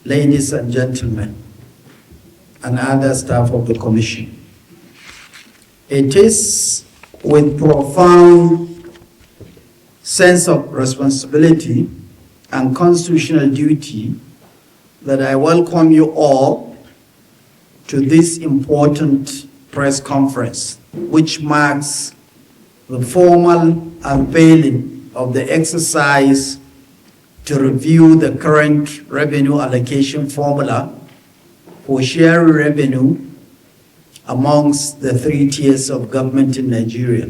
ladies and gentlemen, and other staff of the Commission. It is with profound sense of responsibility and constitutional duty that I welcome you all to this important press conference, which marks the formal unveiling of the exercise to review the current revenue allocation formula for sharing revenue amongst the 3 tiers of government in Nigeria.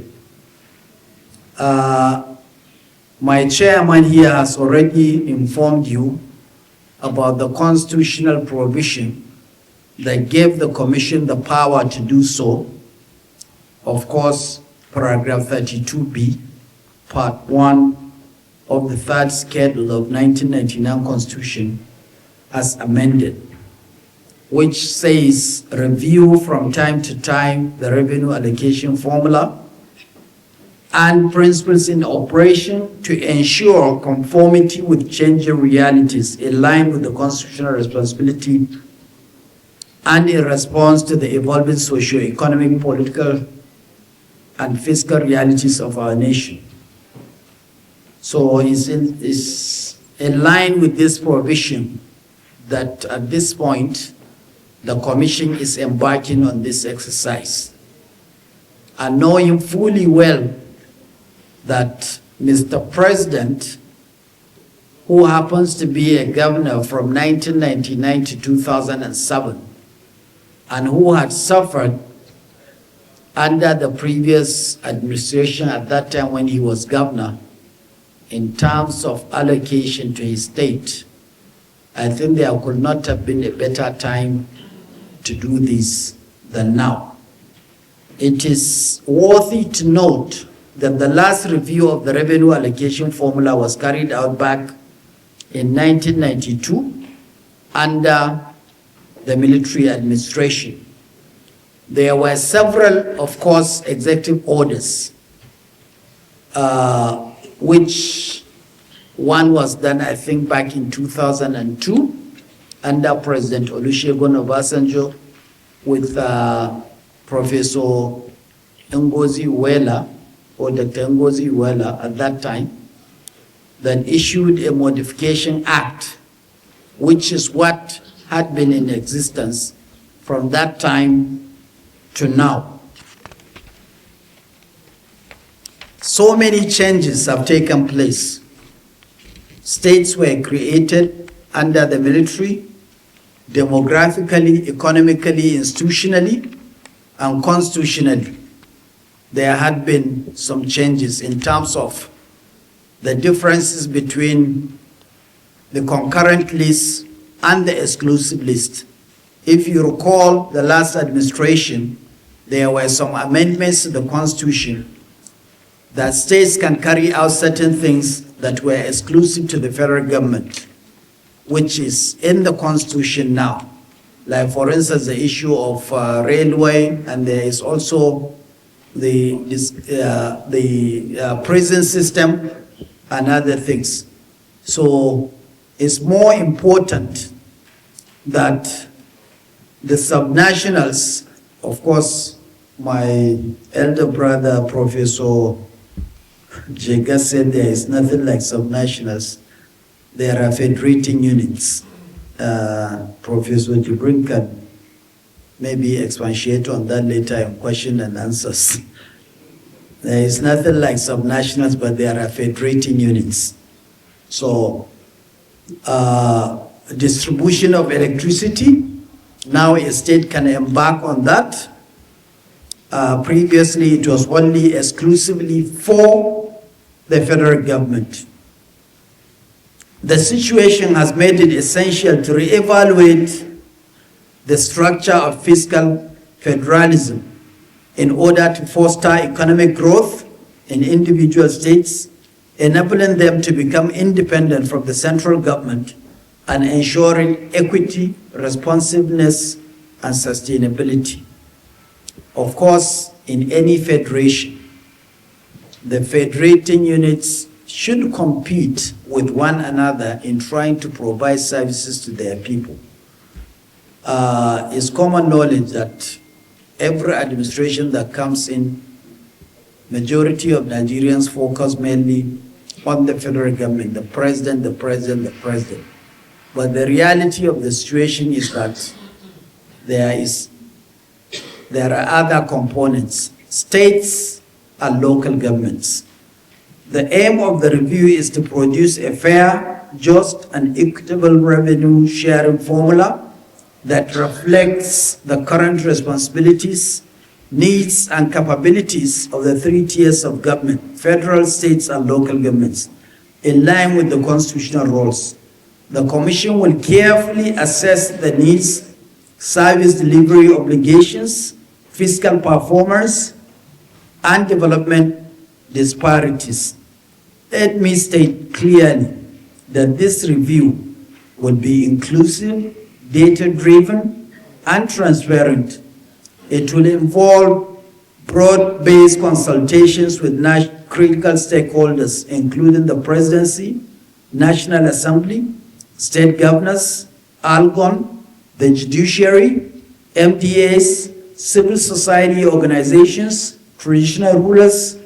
My chairman here has already informed you about the constitutional provision that gave the Commission the power to do so. Of course, paragraph 32B, part 1 of the 3rd schedule of 1999 Constitution as amended, which says review from time to time the revenue allocation formula and principles in operation to ensure conformity with changing realities in line with the constitutional responsibility and in response to the evolving socio-economic, political, and fiscal realities of our nation. So it's in line with this provision that at this point, the Commission is embarking on this exercise. And knowing fully well that Mr. President, who happens to be a governor from 1999 to 2007, and who had suffered under the previous administration at that time when he was governor, in terms of allocation to his state, I think there could not have been a better time to do this than now. It is worthy to note that the last review of the revenue allocation formula was carried out back in 1992 under the military administration. There were several, of course, executive orders, which one was done, I think, back in 2002 under President Olusegun Obasanjo with Professor Ngozi Iweala, or Dr. Ngozi Iweala at that time, that issued a modification act, which is what had been in existence from that time to now. So many changes have taken place. States were created under the military, demographically, economically, institutionally, and constitutionally. There had been some changes in terms of the differences between the concurrent list and the exclusive list. If you recall the last administration, there were some amendments to the Constitution that states can carry out certain things that were exclusive to the federal government, which is in the Constitution now. Like, for instance, the issue of railway, and there is also the prison system and other things. So it's more important that the subnationals, of course, my elder brother, Professor Jega, said there is nothing like subnationals. There are federating units. Professor Jibrin can maybe expatiate on that later in question and answers. There is nothing like subnationals, but there are federating units. So, distribution of electricity, now a state can embark on that. Previously, it was only exclusively for the federal government. The situation has made it essential to reevaluate the structure of fiscal federalism in order to foster economic growth in individual states, enabling them to become independent from the central government and ensuring equity, responsiveness, and sustainability. Of course, in any federation, the federating units should compete with one another in trying to provide services to their people. It's common knowledge that every administration that comes in, majority of Nigerians focus mainly on the federal government, the president, the president, the president. But the reality of the situation is that there are other components, states and local governments. The aim of the review is to produce a fair, just, and equitable revenue sharing formula that reflects the current responsibilities, needs, and capabilities of the three tiers of government, federal, states, and local governments, in line with the constitutional roles. The Commission will carefully assess the needs, service delivery obligations, fiscal performance, and development disparities. Let me state clearly that this review will be inclusive, data-driven, and transparent. It will involve broad-based consultations with critical stakeholders, including the Presidency, National Assembly, state governors, ALGON, the judiciary, MDAs, civil society organizations, traditional rulers,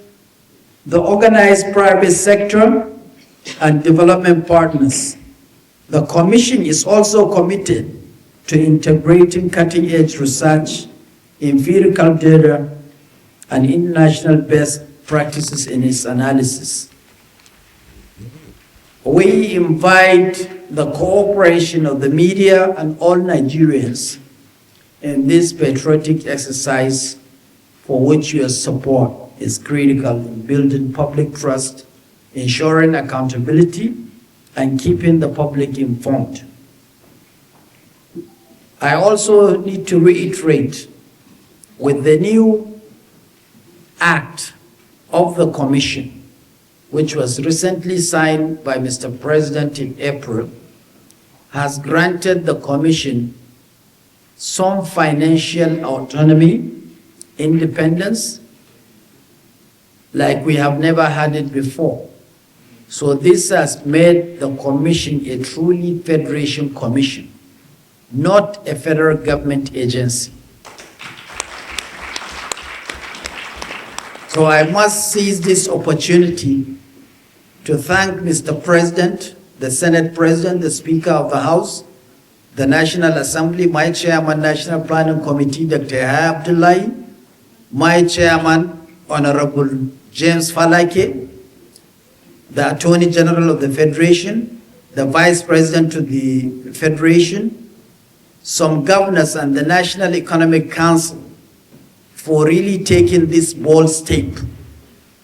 the organized private sector, and development partners. The Commission is also committed to integrating cutting-edge research, empirical data, and international best practices in its analysis. We invite the cooperation of the media and all Nigerians in this patriotic exercise, for which your support is critical in building public trust, ensuring accountability, and keeping the public informed. I also need to reiterate, with the new act of the Commission, which was recently signed by Mr. President in April, has granted the Commission some financial autonomy, independence, like we have never had it before. So this has made the Commission a truly Federation Commission, not a federal government agency. So I must seize this opportunity to thank Mr. President, the Senate President, the Speaker of the House, the National Assembly, my Chairman, National Planning Committee, Dr. Yahya Abdullahi, my Chairman, Honorable James Falake, the Attorney General of the Federation, the Vice President of the Federation, some governors, and the National Economic Council for really taking this bold step,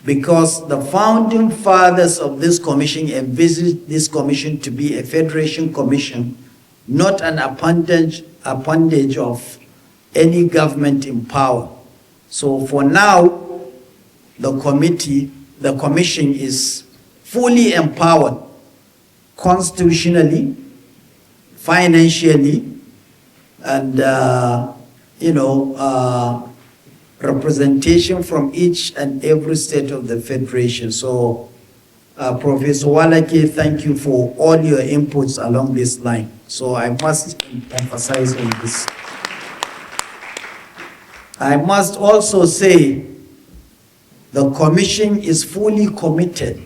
because the founding fathers of this commission envisaged this commission to be a Federation Commission, not an appendage of any government in power. So for now, the commission is fully empowered constitutionally, financially, and representation from each and every state of the Federation. So Professor Walake, thank you for all your inputs along this line. So I must emphasize on this. I must also say the Commission is fully committed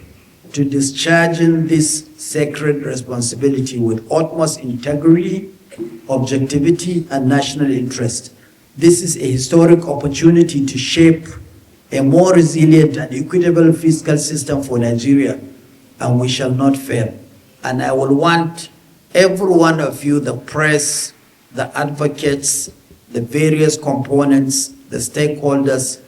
to discharging this sacred responsibility with utmost integrity, objectivity, and national interest. This is a historic opportunity to shape a more resilient and equitable fiscal system for Nigeria, and we shall not fail. And I will want every one of you, the press, the advocates, the various components, the stakeholders,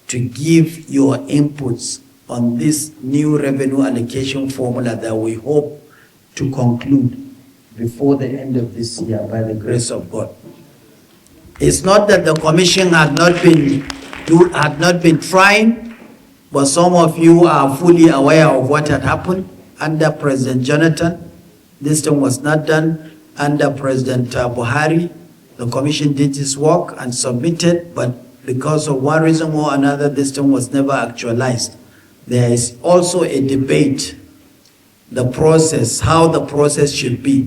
to give your inputs on this new revenue allocation formula that we hope to conclude before the end of this year by the grace of God. It's not that the Commission had not been trying, but some of you are fully aware of what had happened under President Jonathan. This thing was not done under President Buhari. The Commission did its work and submitted, but because of one reason or another, this thing was never actualized. there is also a debate, the process, how the process should be,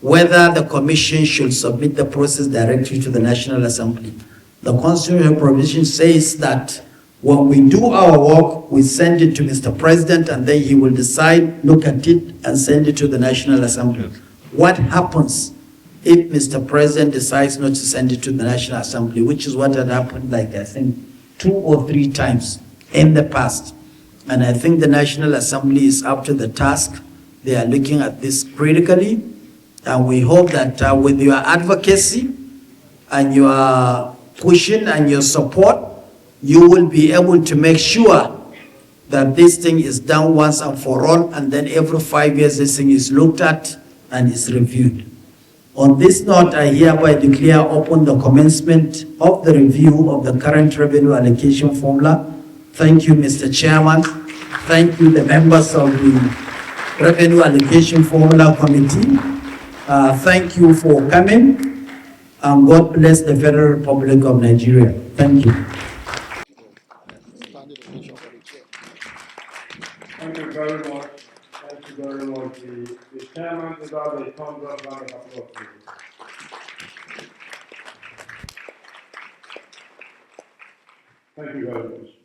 whether the commission should submit the process directly to the National Assembly. The constitutional provision says that when we do our work, we send it to Mr. President and then he will decide, look at it and send it to the National Assembly. What happens if Mr. President decides not to send it to the National Assembly, which is what had happened, like I think 2 or 3 times in the past. And I think the National Assembly is up to the task. They are looking at this critically, and we hope that with your advocacy and your pushing and your support, you will be able to make sure that this thing is done once and for all, and then every 5 years this thing is looked at and is reviewed. On this note, I hereby declare open the commencement of the review of the current revenue allocation formula. Thank you, Mr. Chairman. Thank you, the members of the Revenue Allocation Formula Committee. Thank you for coming, and God bless the Federal Republic of Nigeria. Thank you. Thank you very much. Thank you very much. The chairman deserves a thumbs up round of applause, please. Thank you very much.